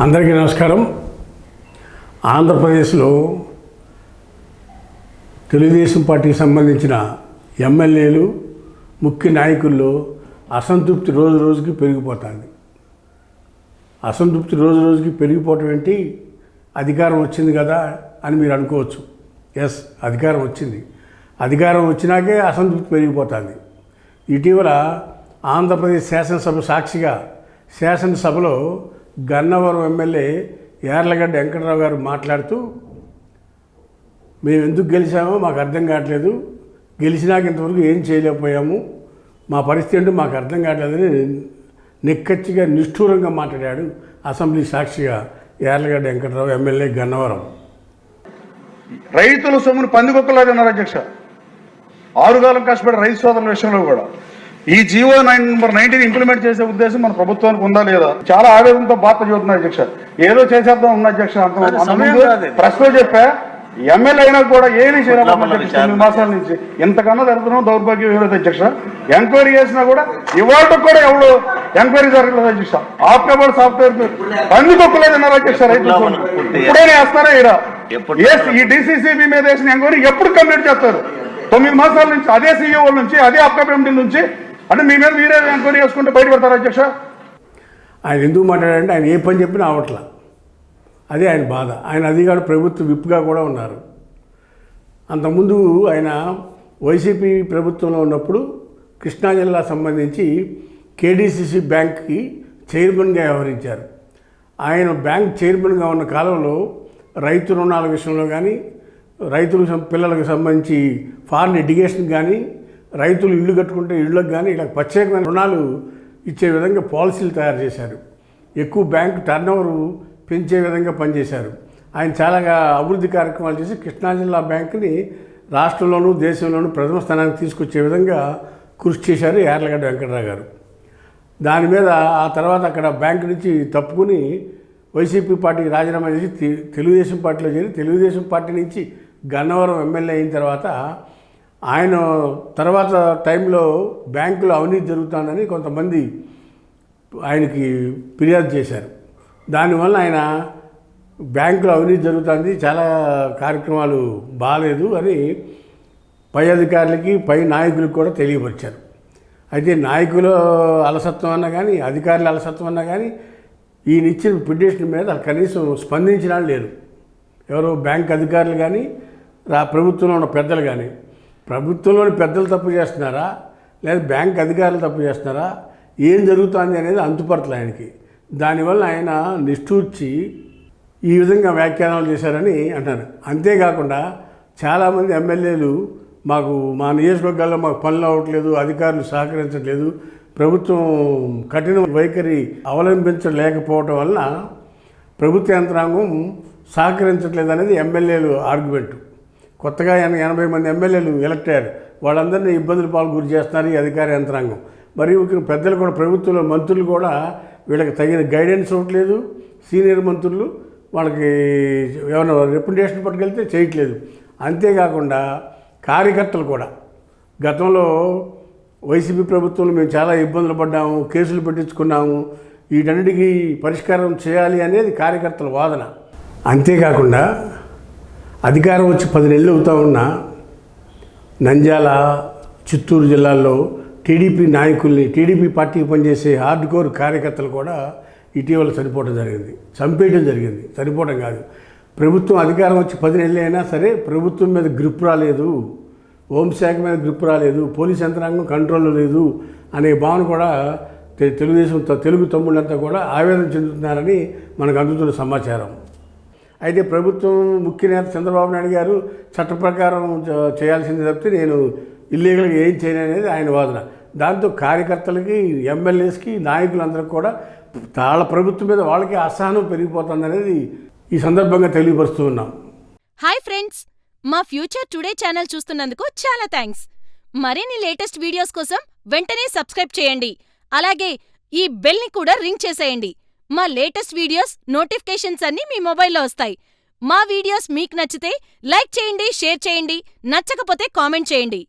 అందరికీ నమస్కారం. ఆంధ్రప్రదేశ్లో తెలుగుదేశం పార్టీకి సంబంధించిన ఎమ్మెల్యేలు ముఖ్య నాయకుల్లో అసంతృప్తి రోజు రోజుకి పెరిగిపోతుంది. అసంతృప్తి రోజు రోజుకి పెరిగిపోవటం ఏంటి? అధికారం వచ్చింది కదా అని మీరు అనుకోవచ్చు. ఎస్, అధికారం వచ్చింది. అధికారం వచ్చినాకే అసంతృప్తి పెరిగిపోతుంది. ఇటీవల ఆంధ్రప్రదేశ్ శాసనసభ సాక్షిగా శాసనసభలో గన్నవరం ఎమ్మెల్యే యార్లగడ్డ వెంకటరావు గారు మాట్లాడుతూ, మేము ఎందుకు గెలిచామో మాకు అర్థం కావట్లేదు, గెలిచినాక ఇంతవరకు ఏం చేయలేకపోయాము, మా పరిస్థితి ఏంటో మాకు అర్థం కావట్లేదని నిక్కచ్చిగా నిష్ఠూరంగా మాట్లాడాడు అసెంబ్లీ సాక్షిగా యార్లగడ్డ వెంకటరావు ఎమ్మెల్యే గన్నవరం. రైతుల సొమ్మును పందికొక్కలేదు అన్నారు అధ్యక్ష. ఆరుగాలం కష్టపడే రైతు సోదరుల విషయంలో కూడా ఈ జీవో నెంబర్ 19 ఇంప్లిమెంట్ చేసే ఉద్దేశం మన ప్రభుత్వానికి ఉందా లేదా చాలా ఆవేదనతో బాధ చూస్తున్నారు అధ్యక్ష. ఏదో చేసేద్దాం ఉన్న అధ్యక్ష, ప్రశ్న చెప్పా ఎమ్మెల్యే అయినా కూడా ఏమీ చేయాలి 9 మాసాల నుంచి ఇంతకన్నా జరుగుతున్నాం దౌర్భాగ్యం ఏలేదు అధ్యక్ష. ఎంక్వైరీ చేసినా కూడా ఇవాళ కూడా ఎవరు ఎంక్వైరీ జరగలేదు అధ్యక్ష. ఆఫ్టర్వర్డ్ సాఫ్ట్వేర్ పందికొక్కలేదు అన్నారు అధ్యక్ష. రైతులు ఇప్పుడైనా వేస్తారా ఇరా ఈ డిసిసిబి మీద వేసిన ఎంక్వైరీ ఎప్పుడు కంప్లీట్ చేస్తారు? 9 మాసాల నుంచి అదే సీఈఓ నుంచి అదే ఆప్కాబిఎండి నుంచి అంటే మీ మీద మీరే ఎంక్వైరీ చేసుకుంటే బయట పెడతారు అధ్యక్ష. ఆయన ఎందుకు మాట్లాడారంటే ఆయన ఏ పని చెప్పినా అవట్లా, అదే ఆయన బాధ. ఆయన అధికారులు ప్రభుత్వ విప్గా కూడా ఉన్నారు. అంతకుముందు ఆయన వైసీపీ ప్రభుత్వంలో ఉన్నప్పుడు కృష్ణా జిల్లా సంబంధించి కేడీసీసీ బ్యాంక్కి చైర్మన్గా వ్యవహరించారు. ఆయన బ్యాంక్ చైర్మన్గా ఉన్న కాలంలో రైతు రుణాల విషయంలో కానీ, రైతుల పిల్లలకు సంబంధించి ఫారెన్ ఎడ్యుకేషన్ కానీ, రైతులు ఇళ్ళు కట్టుకుంటే ఇళ్ళకు కానీ ఇలా ప్రత్యేకమైన రుణాలు ఇచ్చే విధంగా పాలసీలు తయారు చేశారు. ఎక్కువ బ్యాంకు టర్నోవర్ పెంచే విధంగా పనిచేశారు. ఆయన చాలా అభివృద్ధి కార్యక్రమాలు చేసి కృష్ణా జిల్లా బ్యాంకుని రాష్ట్రంలోనూ దేశంలోనూ ప్రథమ స్థానానికి తీసుకొచ్చే విధంగా కృషి చేశారు యార్లగడ్డ వెంకటరావు గారు. దాని మీద ఆ తర్వాత అక్కడ బ్యాంకు నుంచి తప్పుకుని వైసీపీ పార్టీకి రాజీనామా చేసి తెలుగుదేశం పార్టీలో చేరి తెలుగుదేశం పార్టీ నుంచి గన్నవరం ఎమ్మెల్యే అయిన తర్వాత ఆయన తర్వాత టైంలో బ్యాంకులో అవినీతి జరుగుతుందని కొంతమంది ఆయనకి ఫిర్యాదు చేశారు. దానివల్ల ఆయన బ్యాంకులో అవినీతి జరుగుతుంది, చాలా కార్యక్రమాలు బాగాలేదు అని పై అధికారులకి పై నాయకులకు కూడా తెలియపరిచారు. అయితే నాయకుల అలసత్వం అన్నా కానీ, అధికారుల అలసత్వం అన్నా కానీ ఈయన ఇచ్చిన పిటిషన్ మీద కనీసం స్పందించినా లేరు. ఎవరో బ్యాంక్ అధికారులు కానీ, ప్రభుత్వంలో ఉన్న పెద్దలు కానీ. ప్రభుత్వంలోని పెద్దలు తప్పు చేస్తున్నారా లేదా బ్యాంక్ అధికారులు తప్పు చేస్తున్నారా, ఏం జరుగుతుంది అనేది అంతుపరతలు ఆయనకి. దానివల్ల ఆయన నిష్ఠూర్చి ఈ విధంగా వ్యాఖ్యానాలు చేశారని అంటారు. అంతేకాకుండా చాలామంది ఎమ్మెల్యేలు మాకు మా నియోజకవర్గాల్లో మాకు పనులు అవ్వట్లేదు, అధికారులు సహకరించట్లేదు, ప్రభుత్వం కఠిన వైఖరి అవలంబించలేకపోవటం వలన ప్రభుత్వ యంత్రాంగం సహకరించట్లేదు అనేది ఎమ్మెల్యేలు ఆర్గ్యుమెంటు. కొత్తగా 80 మంది ఎమ్మెల్యేలు ఎలక్ట్ అయ్యారు. వాళ్ళందరినీ ఇబ్బందుల పాలు గురి చేస్తున్నారు ఈ అధికార యంత్రాంగం. మరియు పెద్దలు కూడా, ప్రభుత్వంలో మంత్రులు కూడా వీళ్ళకి తగిన గైడెన్స్ ఇవ్వట్లేదు. సీనియర్ మంత్రులు వాళ్ళకి ఏమైనా రిప్రజెంటేషన్ పట్టుకెళ్తే చేయట్లేదు. అంతేకాకుండా కార్యకర్తలు కూడా గతంలో వైసీపీ ప్రభుత్వంలో మేము చాలా ఇబ్బందులు పడ్డాము, కేసులు పెట్టించుకున్నాము, వీటన్నిటికీ పరిష్కారం చేయాలి అనేది కార్యకర్తల వాదన. అంతేకాకుండా అధికారం వచ్చి 10 నెలలు అవుతా ఉన్న నంద్యాల, చిత్తూరు జిల్లాల్లో టీడీపీ నాయకుల్ని, టీడీపీ పార్టీకి పనిచేసే హార్డ్ కోర్ కార్యకర్తలు కూడా ఇటీవల చనిపోవడం జరిగింది, చంపేయడం జరిగింది. చనిపోవడం కాదు, ప్రభుత్వం అధికారం వచ్చి 10 నెలలు అయినా సరే ప్రభుత్వం మీద గ్రిప్ రాలేదు, హోంశాఖ మీద గ్రిప్ రాలేదు, పోలీస్ యంత్రాంగం కంట్రోల్లో లేదు అనే భావన కూడా తెలుగు తమ్ముళ్ళంతా కూడా ఆవేదన చెందుతున్నారని మనకు అందుతున్న సమాచారం. అయితే ప్రభుత్వం ముఖ్య నేత చంద్రబాబు నాయుడు గారు చట్ట ప్రకారం చేయాల్సింది తప్పితే నేను ఇల్లీగల్గా ఏం చేయను అనేది ఆయన వాదన. దాంతో కార్యకర్తలకి, ఎమ్మెల్యేస్కి, నాయకులందరికీ కూడా వాళ్ళ ప్రభుత్వం మీద వాళ్ళకి అసహనం పెరిగిపోతుంది అనేది ఈ సందర్భంగా తెలియపరుస్తూ ఉన్నాం. హాయ్ ఫ్రెండ్స్, మా ఫ్యూచర్ టుడే ఛానల్ చూస్తున్నందుకు చాలా థ్యాంక్స్. మరిన్ని లేటెస్ట్ వీడియోస్ కోసం వెంటనే సబ్స్క్రైబ్ చేయండి. అలాగే ఈ బెల్ని కూడా రింగ్ చేసేయండి. మా లేటెస్ట్ వీడియోస్ నోటిఫికేషన్స్ అన్నీ మీ మొబైల్లో వస్తాయి. మా వీడియోస్ మీకు నచ్చితే లైక్ చేయండి, షేర్ చేయండి, నచ్చకపోతే కామెంట్ చేయండి.